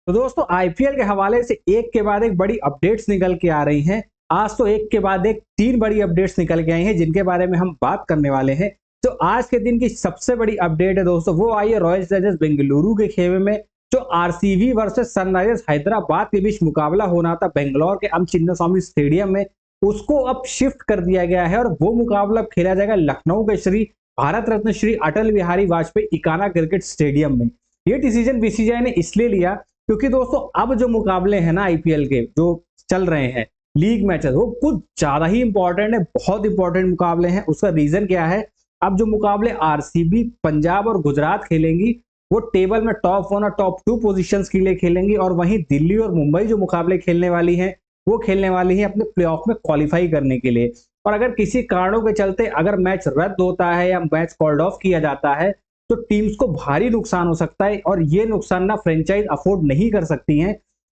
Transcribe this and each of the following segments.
तो दोस्तों आईपीएल के हवाले से एक के बाद एक बड़ी अपडेट्स निकल के आ रही हैं। आज तो एक के बाद एक तीन बड़ी अपडेट्स निकल के आई हैं जिनके बारे में हम बात करने वाले हैं। तो आज के दिन की सबसे बड़ी अपडेट है दोस्तों, वो आई है रॉयल चैलेंजर्स बेंगलुरु के खेमे में जो आरसीबी वर्सेस सनराइजर्स हैदराबाद के बीच मुकाबला होना था बेंगलोर के एम चिन्नास्वामी स्टेडियम में, उसको अब शिफ्ट कर दिया गया है और वो मुकाबला खेला जाएगा लखनऊ के श्री भारत रत्न श्री अटल बिहारी वाजपेयी इकाना क्रिकेट स्टेडियम में। ये डिसीजन बीसीसीआई ने इसलिए लिया क्योंकि दोस्तों अब जो मुकाबले हैं ना आईपीएल के जो चल रहे हैं लीग मैचेस, वो कुछ ज्यादा ही इंपॉर्टेंट है, बहुत इंपॉर्टेंट मुकाबले हैं। उसका रीजन क्या है? अब जो मुकाबले आरसीबी पंजाब और गुजरात खेलेंगी वो टेबल में टॉप 1 और टॉप 2 पोजीशंस के लिए खेलेंगी, और वहीं दिल्ली और मुंबई जो मुकाबले खेलने वाली हैं वो खेलने वाली हैं अपने प्लेऑफ में क्वालिफाई करने के लिए। और अगर किसी कारणों के चलते अगर मैच रद्द होता है या मैच कॉल्ड ऑफ किया जाता है तो टीम्स को भारी नुकसान हो सकता है, और ये नुकसान ना फ्रेंचाइज अफोर्ड नहीं कर सकती हैं।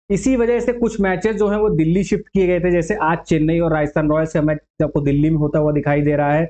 इसी वजह से कुछ मैचेस जो हैं वो दिल्ली शिफ्ट किए गए थे, जैसे आज चेन्नई और राजस्थान रॉयल्स का मैच आपको दिल्ली में होता हुआ दिखाई दे रहा है।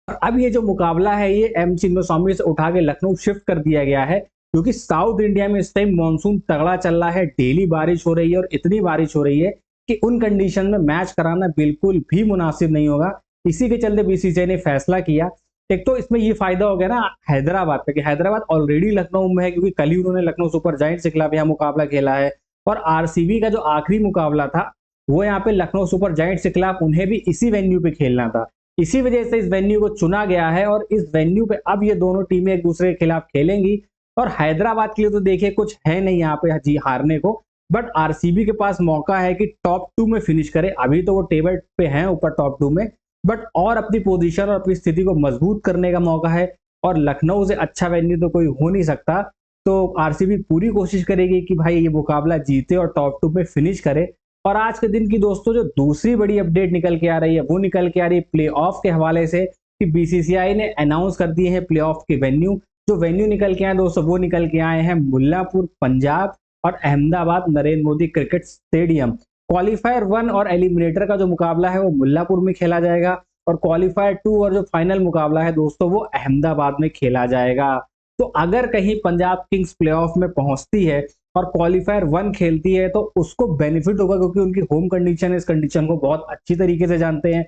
और अब ये जो मुकाबला है ये एम चिन्नास्वामी से उठा के लखनऊ शिफ्ट कर दिया गया है क्योंकि साउथ इंडिया में इस टाइम मानसून तगड़ा चल रहा है, डेली बारिश हो रही है और इतनी बारिश हो रही है कि उन कंडीशन में मैच कराना बिल्कुल भी मुनासिब नहीं होगा। इसी के चलते बीसीसीआई ने फैसला किया। एक तो इसमें ये फायदा हो गया ना हैदराबाद पे कि हैदराबाद ऑलरेडी लखनऊ में है, क्योंकि कल ही उन्होंने लखनऊ सुपर जायंट्स के खिलाफ यहाँ मुकाबला खेला है। और आरसीबी का जो आखिरी मुकाबला था वो यहाँ पे लखनऊ सुपर जायंट्स के खिलाफ उन्हें भी इसी वेन्यू पे खेलना था। इसी वजह से इस वेन्यू को चुना गया है और इस वेन्यू पे अब ये दोनों टीमें एक दूसरे के खिलाफ खेलेंगी। और हैदराबाद के लिए तो देखिए कुछ है नहीं यहाँ पे जी हारने को, बट आरसीबी के पास मौका है कि टॉप 2 में फिनिश करे। अभी तो वो टेबल पे हैं ऊपर टॉप 2 में, बट और अपनी पोजीशन और अपनी स्थिति को मजबूत करने का मौका है। और लखनऊ से अच्छा वेन्यू तो कोई हो नहीं सकता, तो आरसीबी पूरी कोशिश करेगी कि भाई ये मुकाबला जीते और टॉप 2 में फिनिश करे। और आज के दिन की दोस्तों जो दूसरी बड़ी अपडेट निकल के आ रही है वो निकल के आ रही है प्ले ऑफ के हवाले से कि बीसीसीआई ने अनाउंस कर दिए हैं प्ले ऑफ के वेन्यू। जो वेन्यू निकल के आए दोस्तों वो निकल के आए हैं मुल्लापुर पंजाब और Ahmedabad Narendra Modi cricket stadium. Qualifier 1 और एलिमिनेटर का जो मुकाबला है वो मुल्लापुर में खेला जाएगा, और क्वालिफायर 2 और जो फाइनल मुकाबला है दोस्तों वो अहमदाबाद में खेला जाएगा। तो अगर कहीं पंजाब किंग्स प्लेऑफ में पहुंचती है और क्वालिफायर 1 खेलती है तो उसको बेनिफिट होगा, क्योंकि उनकी होम कंडीशन है, इस कंडीशन को बहुत अच्छी तरीके से जानते हैं।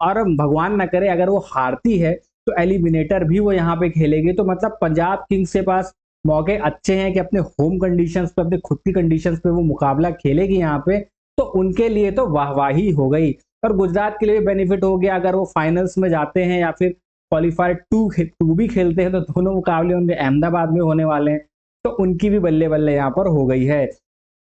और भगवान ना करे अगर वो हारती है तो एलिमिनेटर भी वो यहाँ पे खेलेगी। तो मतलब पंजाब किंग्स के पास मौके अच्छे हैं कि अपने होम कंडीशंस पे, अपने खुद की कंडीशंस पे वो मुकाबला खेलेगी यहाँ पे, तो उनके लिए तो वाहवाही हो गई। और गुजरात के लिए भी बेनिफिट हो गया, अगर वो फाइनल्स में जाते हैं या फिर क्वालिफायर 2 भी खेलते हैं तो दोनों मुकाबले उनके अहमदाबाद में होने वाले हैं, तो उनकी भी बल्ले बल्ले यहाँ पर हो गई है।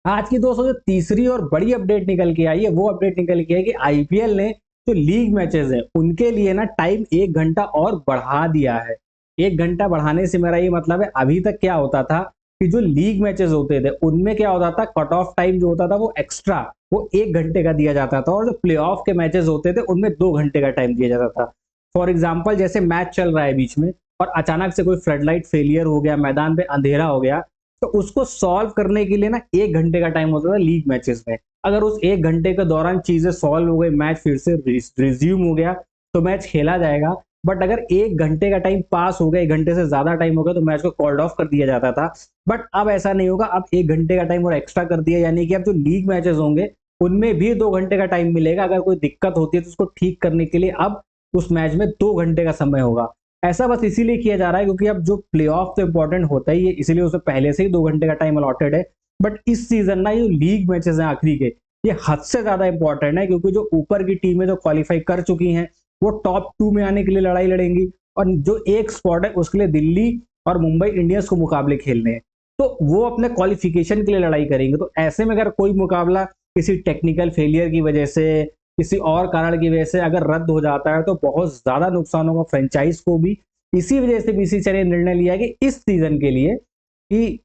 आज की दोस्तों जो तीसरी और बड़ी अपडेट निकल के आई है वो अपडेट निकल के है कि आईपीएल ने जो लीग मैचेस है उनके लिए ना टाइम 1 घंटा और बढ़ा दिया है। 1 घंटा बढ़ाने से मेरा ये मतलब है, अभी तक क्या होता था कि जो लीग मैचेस होते थे उनमें क्या होता था, कट ऑफ टाइम जो होता था वो एक्स्ट्रा वो 1 घंटे का दिया जाता था, और जो प्ले ऑफ के मैचेस होते थे उनमें 2 घंटे का टाइम दिया जाता था। फॉर एग्जाम्पल जैसे मैच चल रहा है बीच में और अचानक से कोई फ्लड लाइट फेलियर हो गया, मैदान पे अंधेरा हो गया, तो उसको सॉल्व करने के लिए ना 1 घंटे का टाइम होता था लीग मैचेस में। अगर उस 1 घंटे के दौरान चीजें सॉल्व हो गई, मैच फिर से रिज्यूम हो गया तो मैच खेला जाएगा। बट अगर 1 घंटे का टाइम पास हो गया, 1 घंटे से ज्यादा टाइम हो गया, तो मैच को कॉल्ड ऑफ कर दिया जाता था। बट अब ऐसा नहीं होगा, अब 1 घंटे का टाइम और एक्स्ट्रा कर दिया, यानी कि अब जो लीग मैचेस होंगे उनमें भी 2 घंटे का टाइम मिलेगा। अगर कोई दिक्कत होती है तो उसको ठीक करने के लिए अब उस मैच में 2 घंटे का समय होगा। ऐसा बस इसीलिए किया जा रहा है क्योंकि अब जो प्ले ऑफ तो इंपॉर्टेंट होता ही है, इसीलिए उसमें पहले से ही 2 घंटे का टाइम अलॉटेड है। बट इस सीजन ना ये लीग मैचेस हैं आखिरी के, ये हद से ज्यादा इंपॉर्टेंट है, क्योंकि जो ऊपर की टीमें जो क्वालिफाई कर चुकी हैं वो टॉप 2 में आने के लिए लड़ाई लड़ेंगी, और जो एक स्पॉट है उसके लिए दिल्ली और मुंबई इंडियंस को मुकाबले खेलने हैं, तो वो अपने क्वालिफिकेशन के लिए लड़ाई करेंगे। तो ऐसे में अगर कोई मुकाबला किसी टेक्निकल फेलियर की वजह से, किसी और कारण की वजह से अगर रद्द हो जाता है तो बहुत ज्यादा नुकसान होगा फ्रेंचाइज को भी। इसी वजह से बीसीसीआई ने निर्णय लिया कि इस सीजन के लिए कि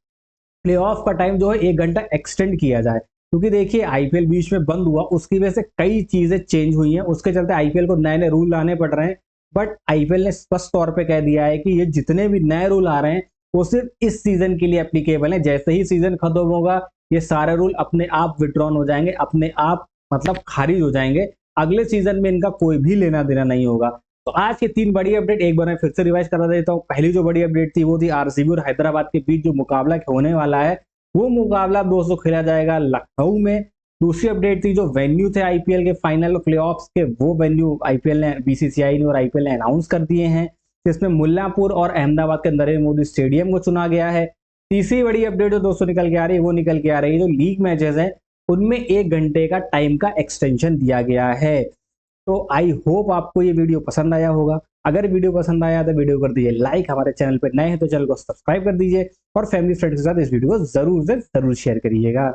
प्लेऑफ का टाइम जो है 1 घंटा एक्सटेंड किया जाए, क्योंकि देखिए आईपीएल बीच में बंद हुआ, उसकी वजह से कई चीजें चेंज हुई हैं, उसके चलते आईपीएल को नए नए रूल लाने पड़ रहे हैं। बट आईपीएल ने स्पष्ट तौर पे कह दिया है कि ये जितने भी नए रूल आ रहे हैं वो सिर्फ इस सीजन के लिए एप्लीकेबल है। जैसे ही सीजन खत्म होगा ये सारे रूल अपने आप विड्रॉन हो जाएंगे, अपने आप मतलब खारिज हो जाएंगे, अगले सीजन में इनका कोई भी लेना देना नहीं होगा। तो आज की 3 बड़ी अपडेट एक बार मैं फिर से रिवाइज करा देता हूँ। पहली जो बड़ी अपडेट थी वो थी आरसीबी और हैदराबाद के बीच जो मुकाबला होने वाला है वो मुकाबला दोस्तों खेला जाएगा लखनऊ में। दूसरी अपडेट थी जो वेन्यू थे आईपीएल के फाइनल प्लेऑफ्स के, वो वेन्यू आईपीएल ने, बीसीसीआई ने और आईपीएल ने अनाउंस कर दिए हैं, जिसमें मुल्लापुर और अहमदाबाद के नरेंद्र मोदी स्टेडियम को चुना गया है। तीसरी बड़ी अपडेट जो दोस्तों निकल के आ रही है, वो निकल के आ रही है जो लीग मैचेस हैं उनमें 1 घंटे का टाइम का एक्सटेंशन दिया गया है। तो आई होप आपको ये वीडियो पसंद आया होगा। अगर वीडियो पसंद आया तो वीडियो कर दीजिए लाइक, हमारे चैनल पर नए हैं तो चैनल को सब्सक्राइब कर दीजिए और फैमिली फ्रेंड्स के साथ इस वीडियो को जरूर से जरूर शेयर करिएगा।